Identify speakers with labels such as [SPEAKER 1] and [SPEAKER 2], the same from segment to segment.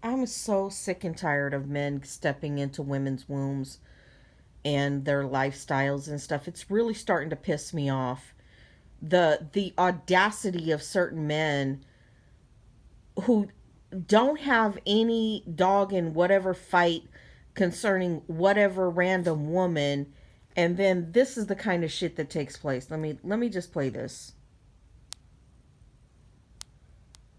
[SPEAKER 1] I'm so sick and tired of men stepping into women's wombs and their lifestyles and stuff. It's really starting to piss me off. The audacity of certain men who don't have any dog in whatever fight concerning whatever random woman, and then this is the kind of shit that takes place. Let me just play this.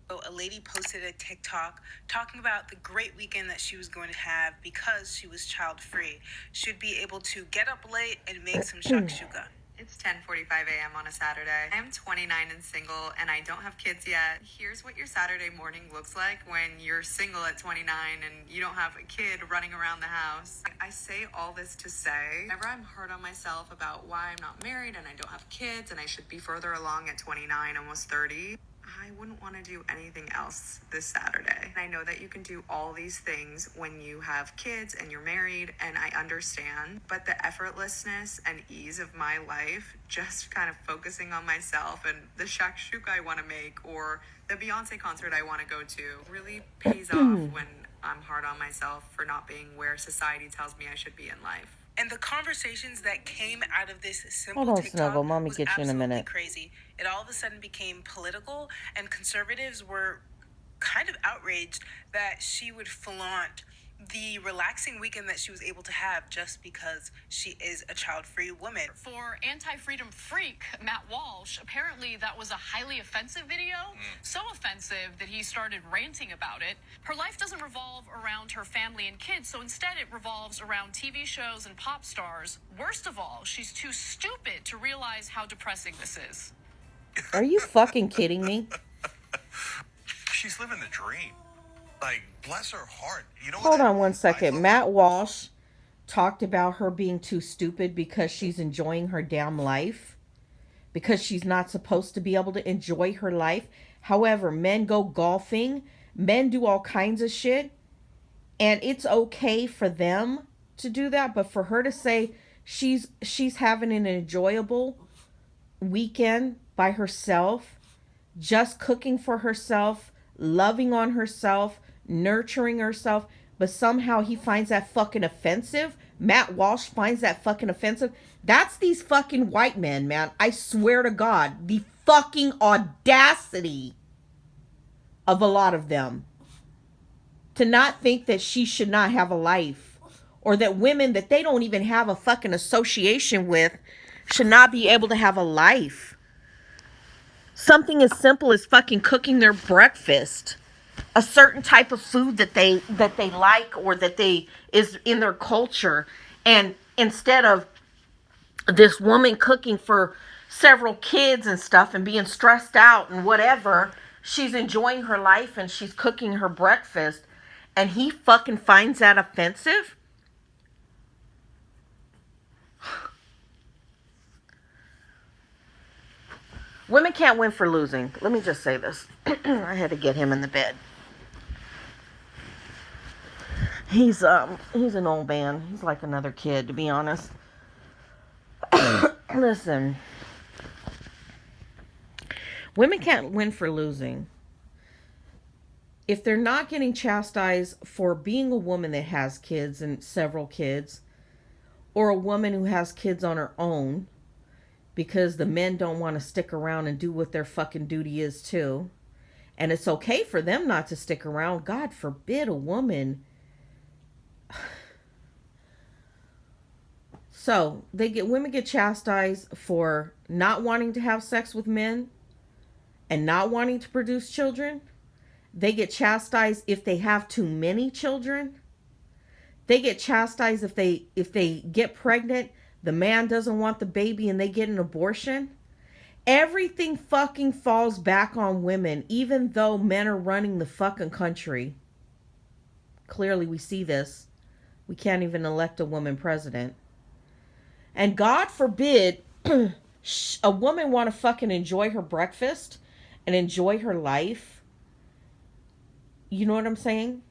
[SPEAKER 2] A lady posted a TikTok talking about the great weekend that she was going to have because she was child free. She'd be able to get up late and make some shakshuka. It's 10:45 a.m. on a Saturday. I'm 29 and single, and I don't have kids yet. Here's what your Saturday morning looks like when you're single at 29 and you don't have a kid running around the house. I say all this to say, whenever I'm hard on myself about why I'm not married and I don't have kids and I should be further along at 29, almost 30, I wouldn't want to do anything else this Saturday. I know that you can do all these things when you have kids and you're married, and I understand, but the effortlessness and ease of my life, just kind of focusing on myself and the shakshuka I want to make or the Beyonce concert I want to go to, really pays off when I'm hard on myself for not being where society tells me I should be in life. And the conversations that came out of this simple
[SPEAKER 1] Hold on,
[SPEAKER 2] TikTok
[SPEAKER 1] Snuggle. Mommy
[SPEAKER 2] was
[SPEAKER 1] get you in a
[SPEAKER 2] absolutely
[SPEAKER 1] minute.
[SPEAKER 2] crazy. It all of a sudden became political, and conservatives were kind of outraged that she would flaunt the relaxing weekend that she was able to have just because she is a child-free woman.
[SPEAKER 3] For anti-freedom freak Matt Walsh, apparently that was a highly offensive video. So offensive that he started ranting about it. Her life doesn't revolve around her family and kids, so instead it revolves around TV shows and pop stars. Worst of all, she's too stupid to realize how depressing this is.
[SPEAKER 1] Are you fucking kidding me?
[SPEAKER 4] She's living the dream. Like, bless her heart. You know what?
[SPEAKER 1] Hold on one second. Matt Walsh talked about her being too stupid because she's enjoying her damn life, because she's not supposed to be able to enjoy her life. However, men go golfing, men do all kinds of shit, and it's okay for them to do that, but for her to say she's having an enjoyable weekend by herself, just cooking for herself, loving on herself, nurturing herself, but somehow he finds that fucking offensive. Matt Walsh finds that fucking offensive. That's these fucking white men, man. I swear to God, the fucking audacity of a lot of them to not think that she should not have a life, or that women that they don't even have a fucking association with should not be able to have a life. Something as simple as fucking cooking their breakfast, a certain type of food that they like, or that they is in their culture, and instead of this woman cooking for several kids and stuff and being stressed out and whatever, she's enjoying her life and she's cooking her breakfast, and he fucking finds that offensive. Women can't win for losing. Let me just say this. I had to get him in the bed. He's an old man. He's like another kid, to be honest. Listen. Women can't win for losing. If they're not getting chastised for being a woman that has kids and several kids, or a woman who has kids on her own, because the men don't want to stick around and do what their fucking duty is too, and it's okay for them not to stick around. God forbid a woman. So women get chastised for not wanting to have sex with men and not wanting to produce children. They get chastised if they have too many children. They get chastised if they get pregnant, the man doesn't want the baby and they get an abortion. Everything fucking falls back on women, even though men are running the fucking country. Clearly we see this. We can't even elect a woman president. And God forbid a woman want to fucking enjoy her breakfast and enjoy her life. You know what I'm saying?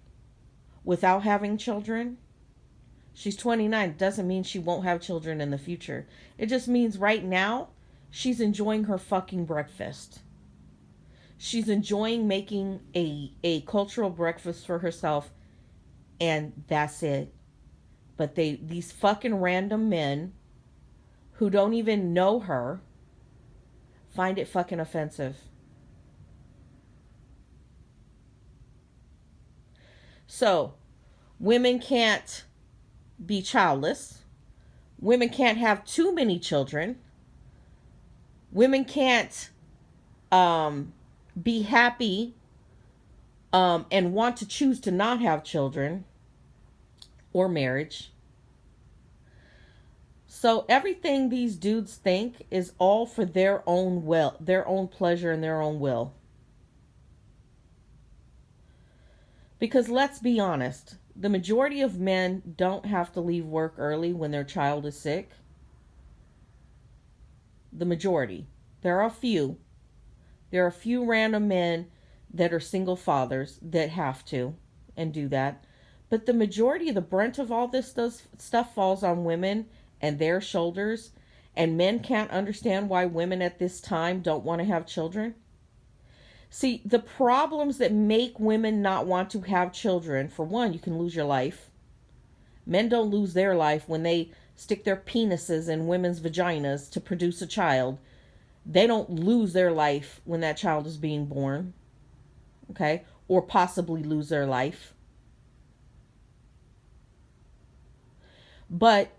[SPEAKER 1] Without having children. She's 29. It doesn't mean she won't have children in the future. It just means right now she's enjoying her fucking breakfast. She's enjoying making a cultural breakfast for herself, and that's it. But these fucking random men who don't even know her find it fucking offensive. So, women can't be childless. Women can't have too many children. Women can't be happy and want to choose to not have children or marriage. So everything these dudes think is all for their own will, their own pleasure and their own will. Because let's be honest, the majority of men don't have to leave work early when their child is sick. The majority. There are a few. There are a few random men that are single fathers that have to and do that. But the majority of the brunt of all this stuff falls on women and their shoulders. And men can't understand why women at this time don't want to have children. See, the problems that make women not want to have children, for one, you can lose your life. Men don't lose their life when they stick their penises in women's vaginas to produce a child. They don't lose their life when that child is being born. Okay? Or possibly lose their life. But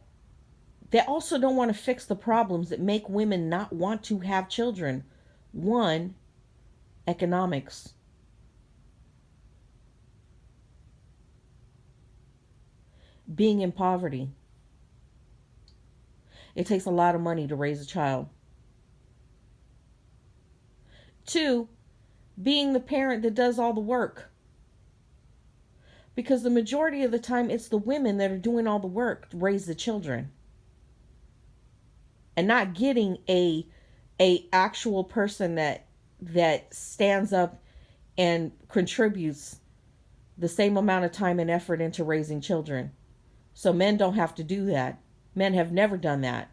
[SPEAKER 1] they also don't want to fix the problems that make women not want to have children. One, economics. Being in poverty. It takes a lot of money to raise a child. Two, being the parent that does all the work. Because the majority of the time it's the women that are doing all the work to raise the children. And not getting a actual person that stands up and contributes the same amount of time and effort into raising children. So men don't have to do that. Men have never done that.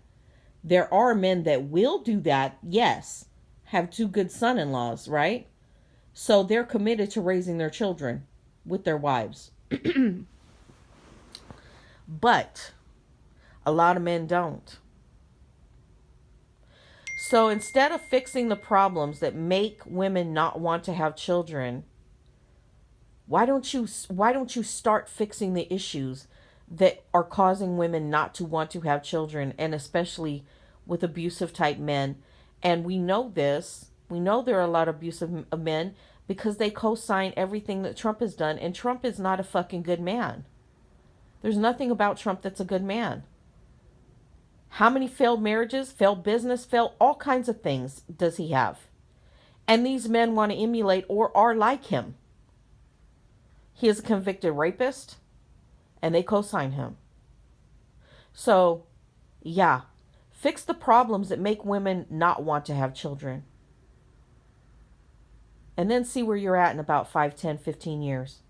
[SPEAKER 1] There are men that will do that, yes. Have two good son-in-laws, right? So they're committed to raising their children with their wives. But a lot of men don't. So instead of fixing the problems that make women not want to have children, why don't you start fixing the issues that are causing women not to want to have children, and especially with abusive type men? And we know this. We know there are a lot of abusive men because they co-sign everything that Trump has done, and Trump is not a fucking good man. There's nothing about Trump that's a good man. How many failed marriages, failed business, failed all kinds of things does he have? And these men want to emulate or are like him. He is a convicted rapist, and they co-sign him. So, yeah, fix the problems that make women not want to have children. And then see where you're at in about 5, 10, 15 years.